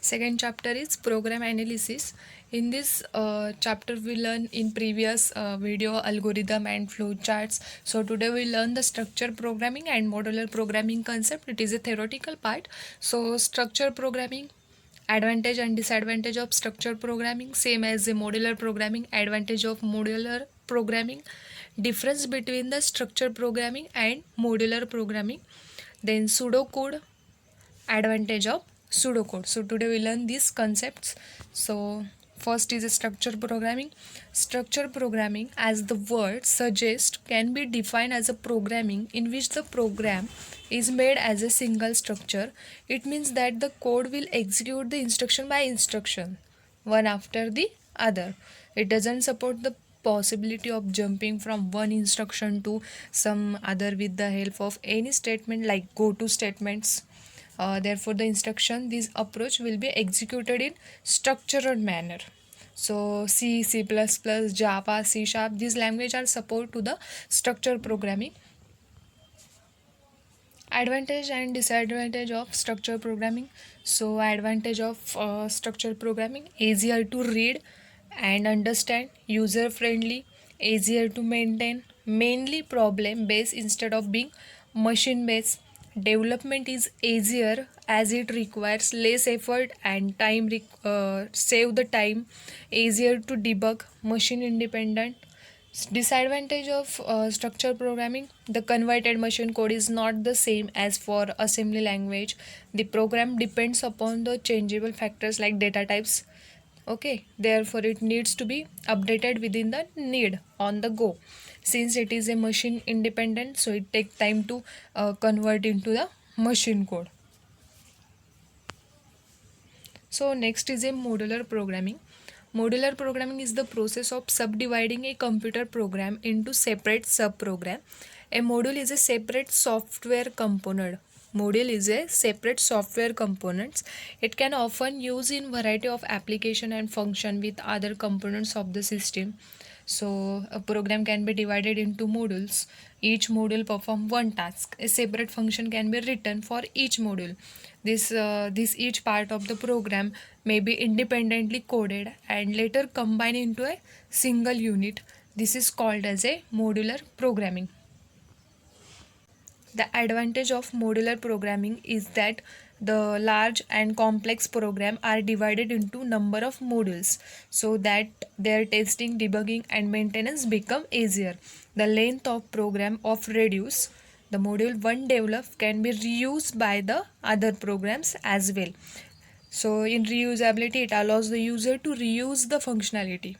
Second chapter is program analysis. In this chapter we learn in previous video algorithm and flow charts. So today we learn the structure programming and modular programming concept. It is a theoretical part. So structure programming, advantage and disadvantage of structure programming, same as the modular programming. Advantage of modular programming, difference between the structure programming and modular programming. Then pseudocode, advantage of pseudocode. So today we learn these concepts. So first is a structure programming. Structure programming, as the word suggests, can be defined as a programming in which the program is made as a single structure. It means that the code will execute the instruction by instruction, one after the other. It doesn't support the possibility of jumping from one instruction to some other with the help of any statement like go to statements. Therefore, the instruction, this approach will be executed in structured manner. So C, C++, Java, C Sharp, these language are support to the structure programming. Advantage and disadvantage of structure programming. So advantage of structure programming: easier to read and understand, user friendly, easier to maintain, mainly problem based instead of being machine based. Development is easier as it requires less effort and time, save the time, easier to debug, machine independent. Disadvantage of structure programming: the converted machine code is not the same as for assembly language. The program depends upon the changeable factors like data types. Okay, therefore it needs to be updated within the need on the go. Since it is a machine independent, so it takes time to convert into the machine code. So next is a modular programming. Modular programming is the process of subdividing a computer program into separate subprogram. A module is a separate software component. Module is a separate software components. It can often use in variety of application and function with other components of the system. So a program can be divided into modules. Each module perform one task. A separate function can be written for each module. This each part of the program may be independently coded and later combined into a single unit. This is called as a modular programming. The advantage of modular programming is that the large and complex program are divided into number of modules so that their testing, debugging and maintenance become easier. The length of program of reduce. The module one developed can be reused by the other programs as well. So in reusability, it allows the user to reuse the functionality.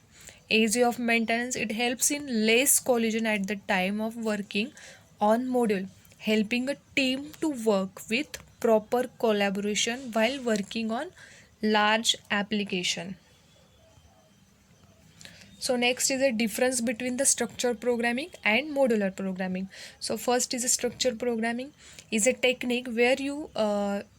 Ease of maintenance, it helps in less collision at the time of working on module, helping a team to work with proper collaboration while working on large application. So next is a difference between the structure programming and modular programming. So first is a structure programming is a technique where you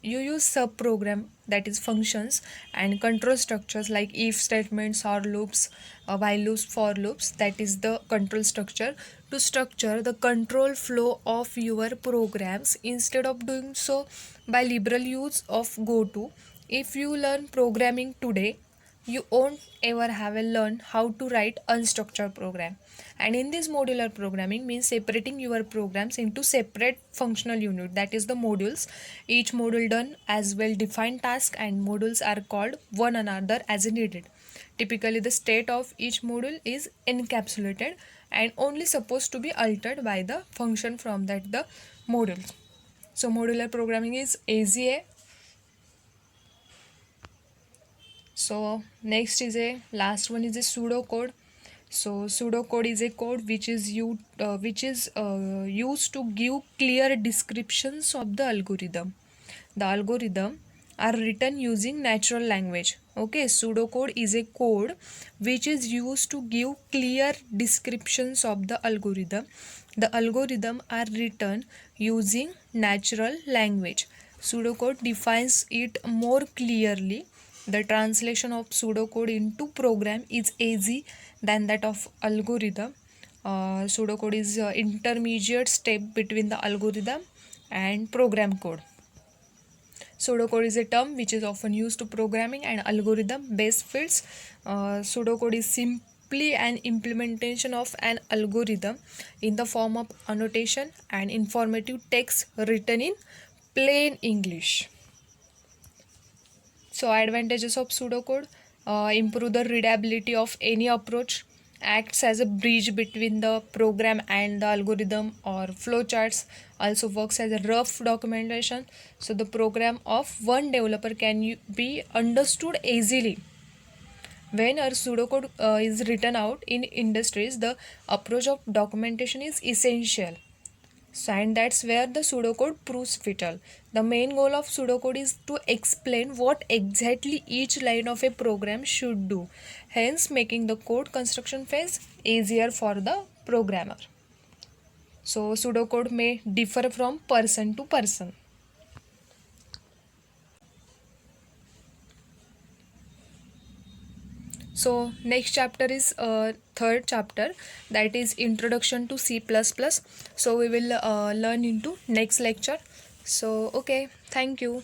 use sub program, that is functions, and control structures like if statements or loops, while loops, for loops, that is the control structure, to structure the control flow of your programs instead of doing so by liberal use of goto. If you learn programming today, you won't ever have learned how to write unstructured program. And in this modular programming means separating your programs into separate functional unit, that is the modules. Each module done as well defined task and modules are called one another as needed. Typically the state of each module is encapsulated and only supposed to be altered by the function from that the modules. So modular programming is AZA. So next is a last one is a pseudocode. So pseudocode is a code which is used to give clear descriptions of the algorithm. The algorithm are written using natural language. Okay, pseudocode is a code which is used to give clear descriptions of the algorithm. The algorithm are written using natural language. Pseudocode defines it more clearly. The translation of pseudocode into program is easy than that of algorithm. Pseudocode is intermediate step between the algorithm and program code. Pseudocode is a term which is often used to programming and algorithm-based fields. Pseudocode is simply an implementation of an algorithm in the form of annotation and informative text written in plain English. So advantages of pseudocode: improve the readability of any approach, acts as a bridge between the program and the algorithm or flowcharts, also works as a rough documentation. So the program of one developer can be understood easily. When a pseudocode is written out in industries, the approach of documentation is essential. So, and that's where the pseudocode proves vital. The main goal of pseudocode is to explain what exactly each line of a program should do, hence making the code construction phase easier for the programmer. So, pseudocode may differ from person to person. So next chapter is third chapter, that is introduction to C++. So we will learn into next lecture. So okay, thank you.